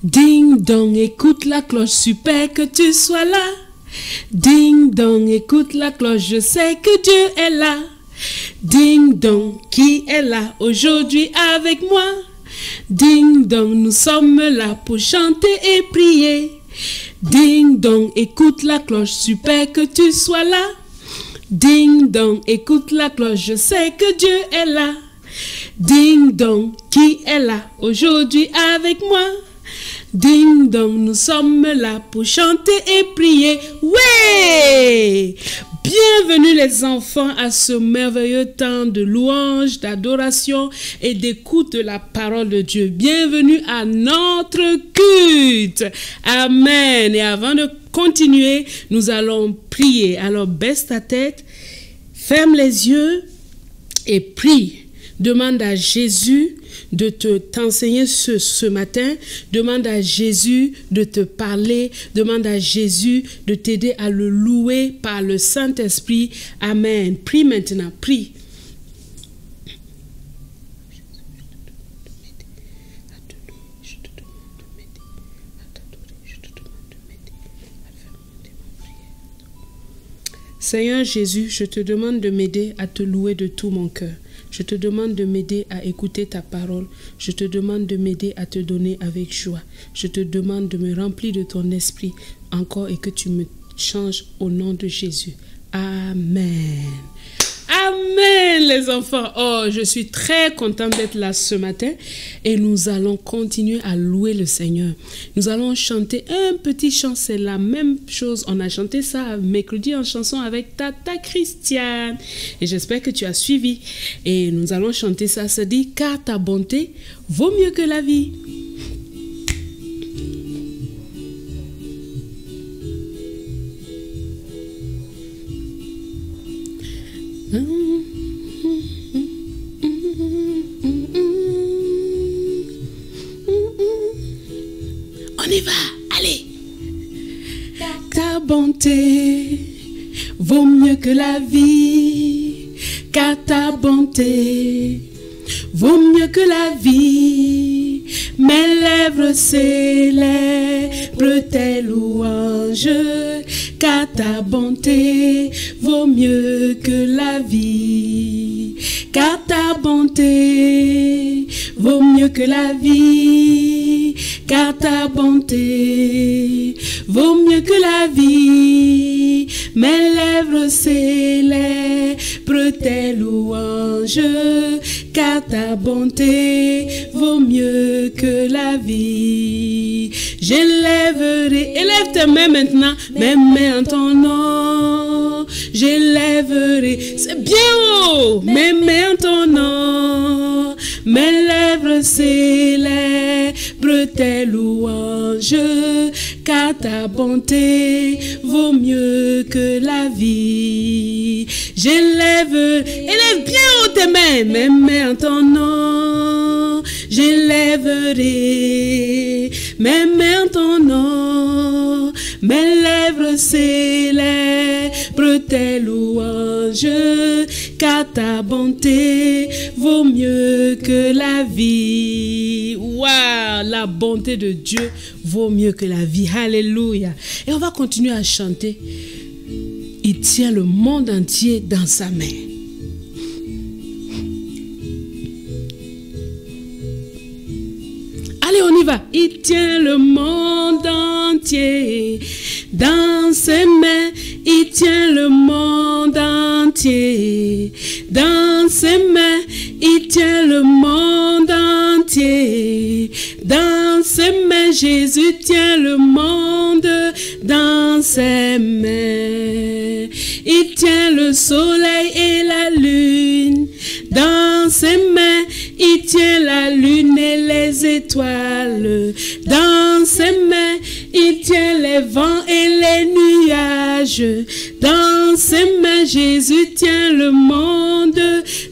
Ding dong, écoute la cloche, super que tu sois là. Ding dong, écoute la cloche, je sais que Dieu est là. Ding dong, qui est là aujourd'hui avec moi? Ding dong, nous sommes là pour chanter et prier. Ding dong, écoute la cloche, super que tu sois là. Ding dong, écoute la cloche, je sais que Dieu est là. Ding dong, qui est là aujourd'hui avec moi? Ding dong, nous sommes là pour chanter et prier. Ouais! Bienvenue les enfants à ce merveilleux temps de louange, d'adoration et d'écoute de la parole de Dieu. Bienvenue à notre culte. Amen. Et avant de continuer, nous allons prier. Alors baisse ta tête, ferme les yeux et prie. Demande à Jésus de t'enseigner ce matin. Demande à Jésus de te parler. Demande à Jésus de t'aider à le louer par le Saint-Esprit. Amen. Prie maintenant, prie. Seigneur Jésus, je te demande de m'aider à te louer de tout mon cœur. Je te demande de m'aider à écouter ta parole. Je te demande de m'aider à te donner avec joie. Je te demande de me remplir de ton esprit encore et que tu me changes au nom de Jésus. Amen. Amen les enfants. Oh, je suis très contente d'être là ce matin et nous allons continuer à louer le Seigneur. Nous allons chanter un petit chant, c'est la même chose. On a chanté ça mercredi en chanson avec Tata Christiane et j'espère que tu as suivi. Et nous allons chanter ça, ça dit car ta bonté vaut mieux que la vie. On y va, allez. Ta bonté vaut mieux que la vie, car ta bonté vaut mieux que la vie. Mes lèvres célèbrent tes louanges, car ta bonté vaut mieux que la vie. Car ta bonté vaut mieux que la vie. Car ta bonté vaut mieux que la vie. Mes lèvres célèbrent tes louanges, car ta bonté vaut mieux que la vie. J'élèverai, élève tes mains maintenant, mes mains en ton nom. J'élèverai, c'est bien haut, mes mains en ton nom. Mes lèvres célèbrent tes louanges, car ta bonté vaut mieux que la vie. Élève bien haut tes mains, mes mains en ton nom. J'élèverai mes mains en ton nom. Mes lèvres célèbrent tes louanges, car ta bonté vaut mieux que la vie. Waouh, la bonté de Dieu vaut mieux que la vie. Alléluia. Et on va continuer à chanter. Il tient le monde entier dans sa main. Allez, on y va. Il tient le monde entier dans ses mains. Il tient le monde entier dans ses mains. Il tient le monde entier dans ses mains. Jésus tient le monde dans ses mains. Il tient le soleil et la lune dans ses mains. Il tient la lune et les étoiles dans ses mains. Il tient les vents et les nuages dans ses mains. Jésus tient le monde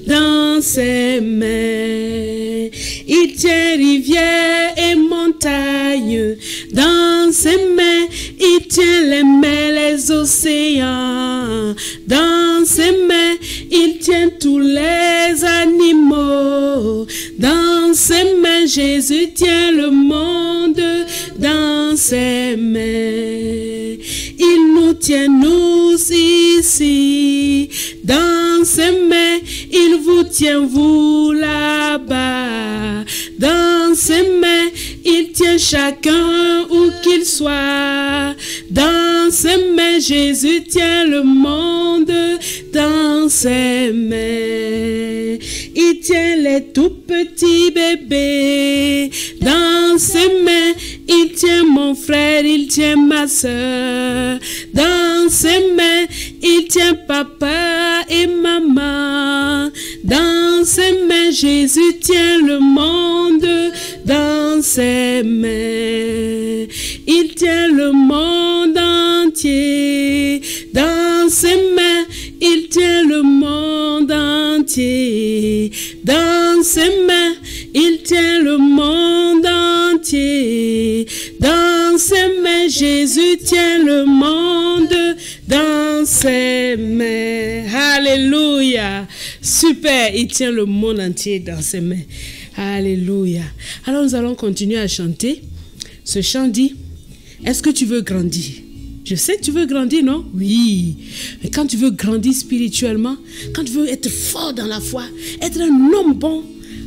dans ses mains. Il tient rivières et montagnes dans ses mains. Il tient les mers, les océans dans ses mains. Il tient tous les animaux dans ses mains. Jésus tient le monde ses mains. Il nous tient, nous ici, dans ses mains. Il vous tient, vous là-bas, dans ses mains. Il tient chacun où qu'il soit. Dans ses mains, Jésus tient le monde dans ses mains. Il tient les tout petits bébés dans ses mains. Il tient mon frère, il tient ma soeur dans ses mains. Il tient papa et maman dans ses mains. Jésus tient le monde dans ses mains. Il tient le monde entier dans ses mains. Il tient le monde entier dans ses mains. Il tient le monde entier dans ses mains. Jésus tient le monde dans ses mains. Alléluia. Super. Il tient le monde entier dans ses mains. Alléluia. Alors nous allons continuer à chanter. Ce chant dit, est-ce que tu veux grandir? Je sais que tu veux grandir, non? Oui. Mais quand tu veux grandir spirituellement, quand tu veux être fort dans la foi, être un homme bon,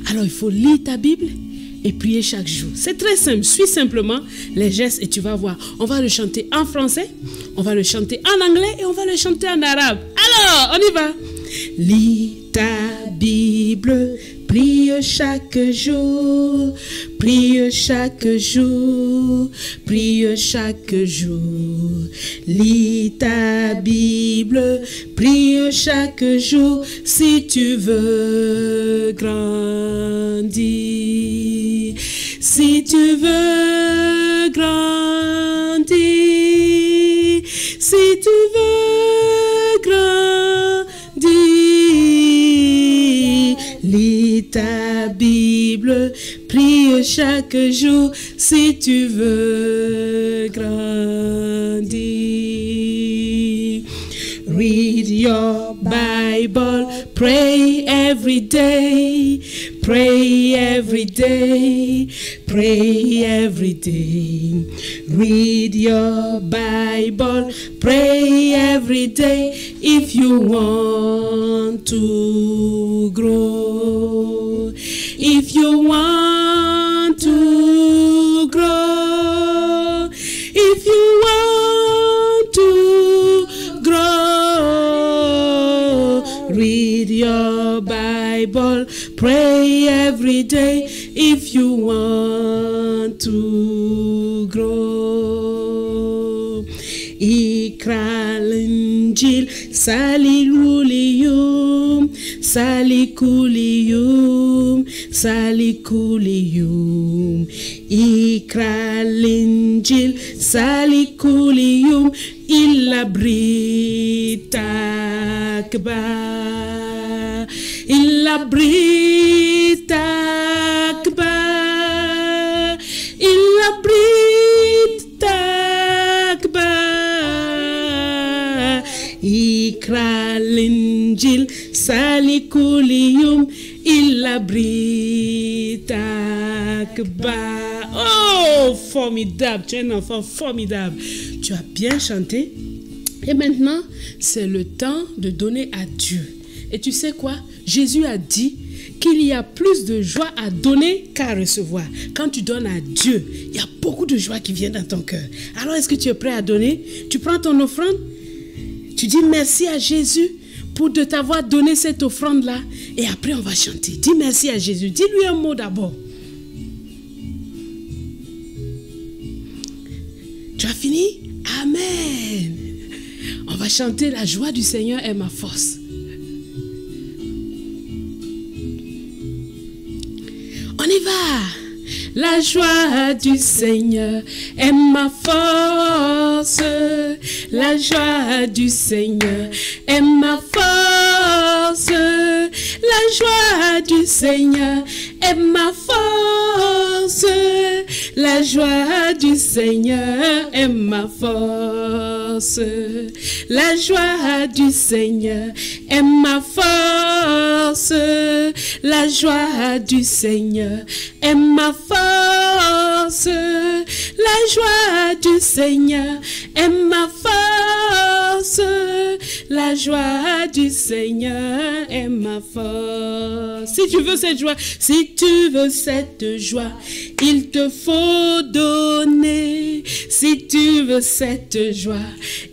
alors il faut lire ta Bible et prier chaque jour. C'est très simple. Suis simplement les gestes et tu vas voir. On va le chanter en français, on va le chanter en anglais et on va le chanter en arabe. Alors, on y va. Lis ta Bible, prie chaque jour, prie chaque jour, prie chaque jour. Lis ta Bible, prie chaque jour si tu veux grandir. Si tu veux grandir, si tu veux grandir, lis ta Bible, prie chaque jour si tu veux grandir. Read your Bible, pray every day, pray every day, pray every day. Read your Bible, pray every day if you want to grow. If you want to grow, if you want to grow, read your Bible, pray every day if you want to grow. Ikra l'Injil, saliluliyum, salikuliyum, salikuliyum. Ikra l'Injil, salikuliyum, illa britakba, illa britakba, illa britakba. Ikra l'Injil, salikuliyum, illa britakba. Oh, formidable, tu es un enfant formidable. Tu as bien chanté. Et maintenant, c'est le temps de donner à Dieu. Et tu sais quoi? Jésus a dit qu'il y a plus de joie à donner qu'à recevoir. Quand tu donnes à Dieu, il y a beaucoup de joie qui vient dans ton cœur. Alors, est-ce que tu es prêt à donner? Tu prends ton offrande, tu dis merci à Jésus pour de t'avoir donné cette offrande-là. Et après, on va chanter. Dis merci à Jésus. Dis-lui un mot d'abord. Tu as fini? Amen. On va chanter la joie du Seigneur est ma force. On y va. La joie du Seigneur est ma force. La joie du Seigneur est ma force. La joie du Seigneur est ma force. La joie du Seigneur est ma force. La joie du Seigneur est ma force. La joie du Seigneur est ma force. force. La joie du Seigneur est ma force. La joie du Seigneur est ma force. Si tu veux cette joie, si tu veux cette joie, il te faut donner. Si tu veux cette joie,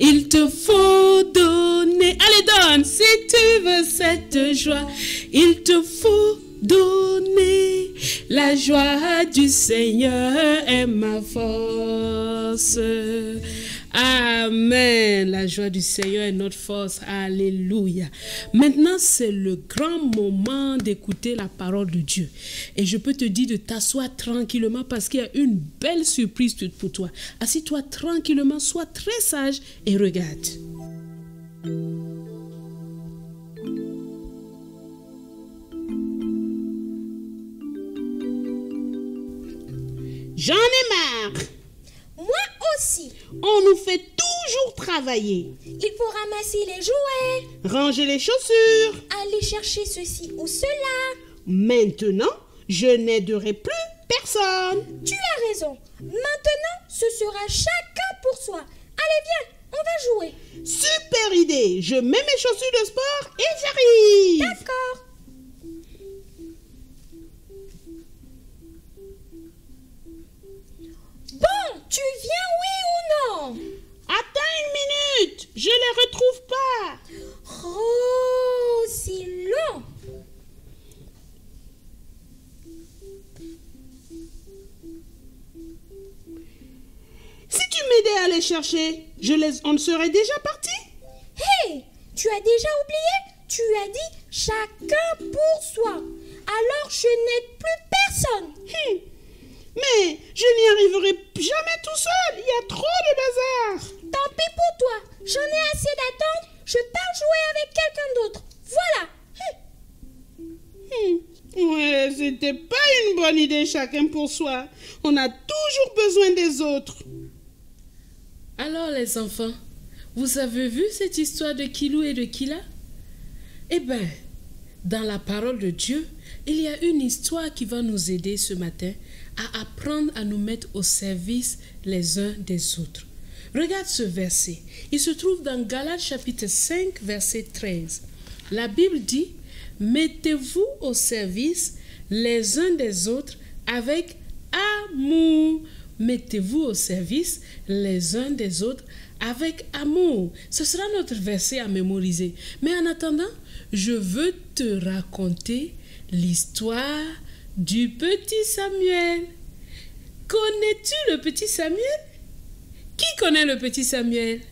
il te faut donner. Allez, donne. Si tu veux cette joie, il te faut donner. La joie du Seigneur est ma force. Amen. La joie du Seigneur est notre force. Alléluia. Maintenant, c'est le grand moment d'écouter la parole de Dieu. Et je peux te dire de t'asseoir tranquillement parce qu'il y a une belle surprise pour toi. Assis-toi tranquillement, sois très sage et regarde. J'en ai marre. Moi aussi. On nous fait toujours travailler. Il faut ramasser les jouets, Ranger les chaussures. aller chercher ceci ou cela. Maintenant, je n'aiderai plus personne. Tu as raison. Maintenant, ce sera chacun pour soi. Allez, viens, on va jouer. Super idée. Je mets mes chaussures de sport et j'arrive. D'accord. Bon, tu viens, oui ou non? Attends une minute. Je les retrouve pas. Oh, c'est long. Si tu m'aidais à les chercher, on serait déjà parti. Hé, tu as déjà oublié? Tu as dit chacun pour soi. Alors je n'aide plus personne. Mais je n'y arriverai jamais tout seul. Il y a trop de bazar. Tant pis pour toi. J'en ai assez d'attendre. Je pars jouer avec quelqu'un d'autre. Voilà. Ouais, c'était pas une bonne idée chacun pour soi. On a toujours besoin des autres. Alors les enfants, vous avez vu cette histoire de Kilou et de Kila? Eh bien, dans la parole de Dieu, il y a une histoire qui va nous aider ce matin à apprendre à nous mettre au service les uns des autres. Regarde ce verset. Il se trouve dans Galates chapitre 5, verset 13. La Bible dit: « Mettez-vous au service les uns des autres avec amour. » Mettez-vous au service les uns des autres avec amour. Ce sera notre verset à mémoriser. Mais en attendant, je veux te raconter l'histoire du petit Samuel. Connais-tu le petit Samuel? Qui connaît le petit Samuel?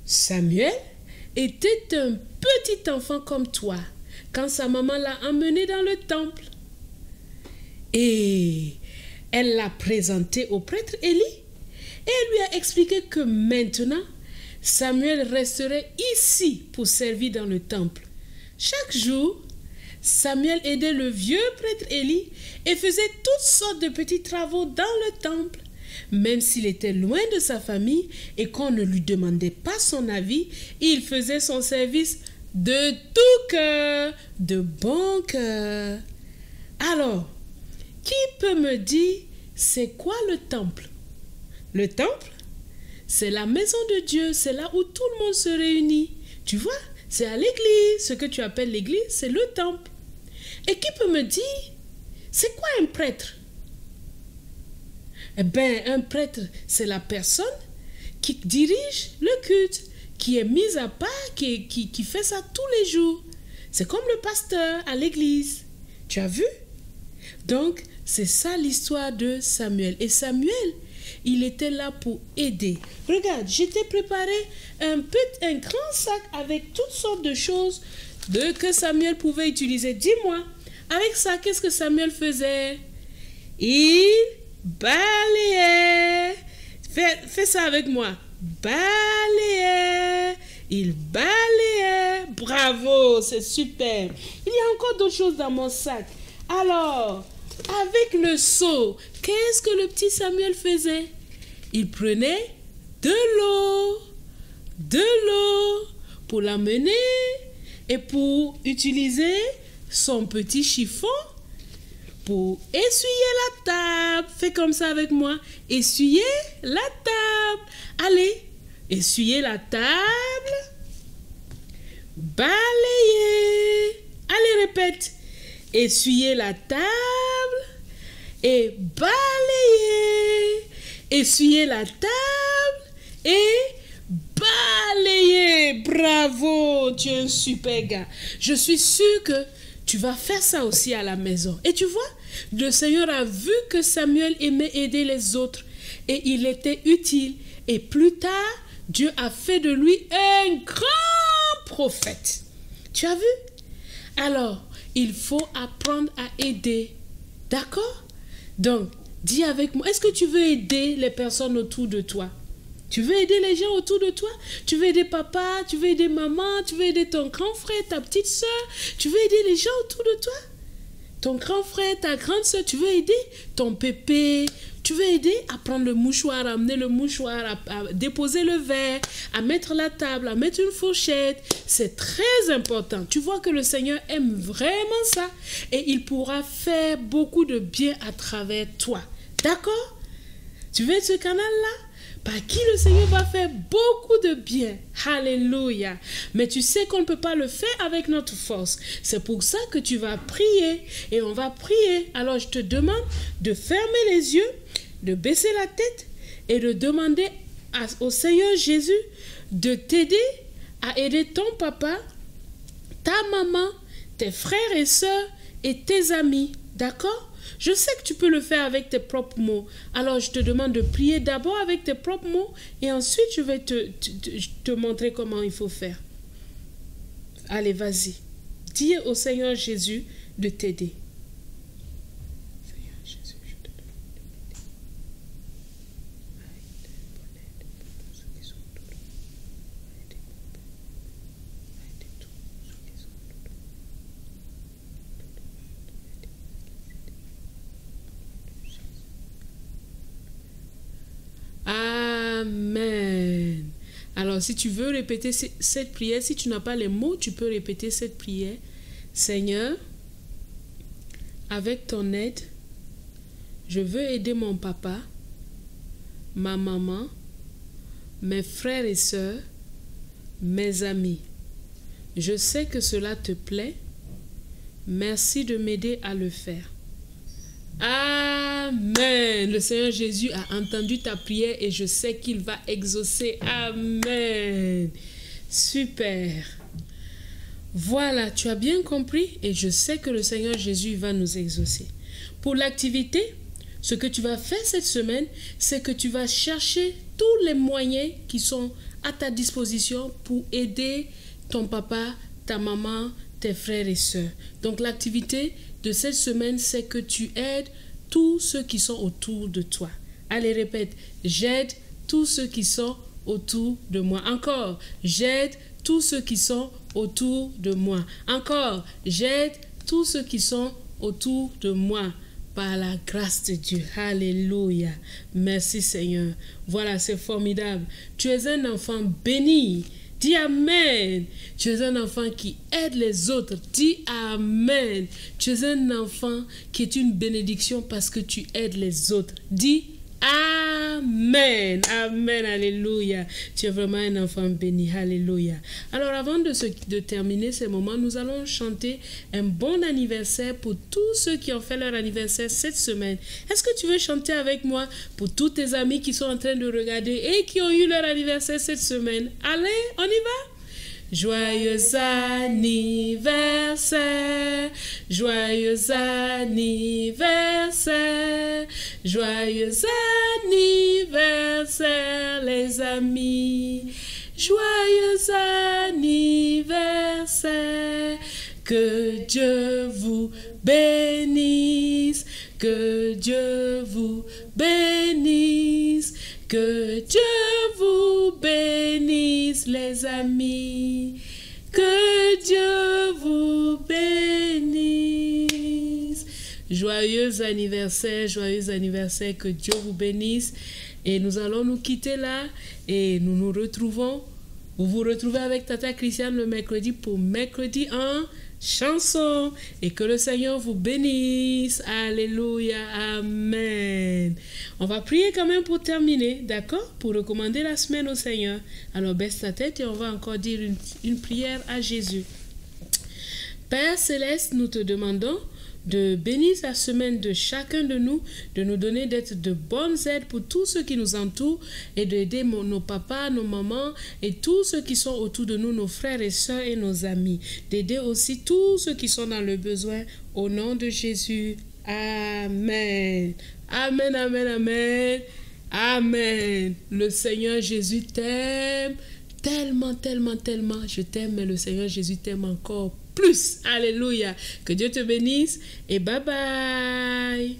Samuel était un petit enfant comme toi quand sa maman l'a emmené dans le temple. Et elle l'a présenté au prêtre Élie et elle lui a expliqué que maintenant, Samuel resterait ici pour servir dans le temple. Chaque jour, Samuel aidait le vieux prêtre Élie et faisait toutes sortes de petits travaux dans le temple. Même s'il était loin de sa famille et qu'on ne lui demandait pas son avis, il faisait son service de tout cœur, de bon cœur. Alors, qui peut me dire c'est quoi le temple? Le temple, c'est la maison de Dieu, c'est là où tout le monde se réunit. Tu vois, c'est à l'église, ce que tu appelles l'église, c'est le temple. Et qui peut me dire c'est quoi un prêtre? Eh bien, un prêtre, c'est la personne qui dirige le culte, qui est mise à part, qui fait ça tous les jours. C'est comme le pasteur à l'église. Tu as vu? Donc, c'est ça l'histoire de Samuel. Et Samuel, il était là pour aider. Regarde, je t'ai préparé un grand sac avec toutes sortes de choses que Samuel pouvait utiliser. Dis-moi, avec ça, qu'est-ce que Samuel faisait? Il balayait. Fais ça avec moi. Balayait. Il balayait. Bravo, c'est super. Il y a encore d'autres choses dans mon sac. Alors, avec le seau, qu'est-ce que le petit Samuel faisait? Il prenait de l'eau pour l'amener et pour utiliser son petit chiffon pour essuyer la table. Fais comme ça avec moi. Essuyer la table. Allez, essuyer la table. Balayer. Allez, répète. Essuyer la table et balayer. Essuyer la table et balayer. Bravo, tu es un super gars. Je suis sûre que tu vas faire ça aussi à la maison. Et tu vois, le Seigneur a vu que Samuel aimait aider les autres et il était utile. Et plus tard, Dieu a fait de lui un grand prophète. Tu as vu? Alors, il faut apprendre à aider. D'accord? Donc, dis avec moi, est-ce que tu veux aider les personnes autour de toi? Tu veux aider les gens autour de toi? Tu veux aider papa? Tu veux aider maman? Tu veux aider ton grand frère, ta petite soeur? Tu veux aider les gens autour de toi? Ton grand frère, ta grande soeur, tu veux aider ton pépé? Tu veux aider à prendre le mouchoir, à amener le mouchoir, à déposer le verre, à mettre la table, à mettre une fourchette. C'est très important. Tu vois que le Seigneur aime vraiment ça et il pourra faire beaucoup de bien à travers toi. D'accord? Tu veux être ce canal-là? Par qui le Seigneur va faire beaucoup de bien. Alléluia. Mais tu sais qu'on ne peut pas le faire avec notre force. C'est pour ça que tu vas prier. Et on va prier. Alors je te demande de fermer les yeux, de baisser la tête et de demander au Seigneur Jésus de t'aider à aider ton papa, ta maman, tes frères et sœurs et tes amis. D'accord? Je sais que tu peux le faire avec tes propres mots. Alors, je te demande de prier d'abord avec tes propres mots et ensuite, je vais te montrer comment il faut faire. Allez, vas-y. Dis au Seigneur Jésus de t'aider. Seigneur Jésus, je te demande de Amen. Alors, si tu veux répéter cette prière, si tu n'as pas les mots, tu peux répéter cette prière. Seigneur, avec ton aide, je veux aider mon papa, ma maman, mes frères et sœurs, mes amis. Je sais que cela te plaît. Merci de m'aider à le faire. Amen. Le Seigneur Jésus a entendu ta prière et je sais qu'il va exaucer. Amen. Super. Voilà, tu as bien compris et je sais que le Seigneur Jésus va nous exaucer. Pour l'activité, ce que tu vas faire cette semaine, c'est que tu vas chercher tous les moyens qui sont à ta disposition pour aider ton papa, ta maman, tes frères et sœurs. Donc l'activité de cette semaine, c'est que tu aides tous ceux qui sont autour de toi. Allez, répète. J'aide tous ceux qui sont autour de moi. Encore. J'aide tous ceux qui sont autour de moi. Encore. J'aide tous ceux qui sont autour de moi. Par la grâce de Dieu. Alléluia. Merci Seigneur. Voilà, c'est formidable. Tu es un enfant béni. Dis Amen. Tu es un enfant qui aide les autres. Dis Amen. Tu es un enfant qui est une bénédiction parce que tu aides les autres. Dis Amen. Amen. Alléluia. Tu es vraiment un enfant béni. Alléluia. Alors avant de terminer ce moment, nous allons chanter un bon anniversaire pour tous ceux qui ont fait leur anniversaire cette semaine. Est-ce que tu veux chanter avec moi pour tous tes amis qui sont en train de regarder et qui ont eu leur anniversaire cette semaine? Allez, on y va? Joyeux anniversaire, joyeux anniversaire, joyeux anniversaire les amis, joyeux anniversaire, que Dieu vous bénisse, que Dieu vous bénisse. Que Dieu vous bénisse, les amis. Que Dieu vous bénisse. Joyeux anniversaire, que Dieu vous bénisse. Et nous allons nous quitter là et nous nous retrouvons Vous vous retrouvez avec Tata Christiane le mercredi pour mercredi en chanson. Et que le Seigneur vous bénisse. Alléluia. Amen. On va prier quand même pour terminer, d'accord? Pour recommander la semaine au Seigneur. Alors baisse ta tête et on va encore dire une prière à Jésus. Père Céleste, nous te demandons de bénir la semaine de chacun de nous donner d'être de bonnes aides pour tous ceux qui nous entourent et d'aider nos papas, nos mamans et tous ceux qui sont autour de nous, nos frères et sœurs et nos amis. D'aider aussi tous ceux qui sont dans le besoin au nom de Jésus. Amen. Amen, amen, amen. Amen. Le Seigneur Jésus t'aime tellement, tellement, tellement. Je t'aime, mais le Seigneur Jésus t'aime encore plus. Alléluia. Que Dieu te bénisse et bye bye.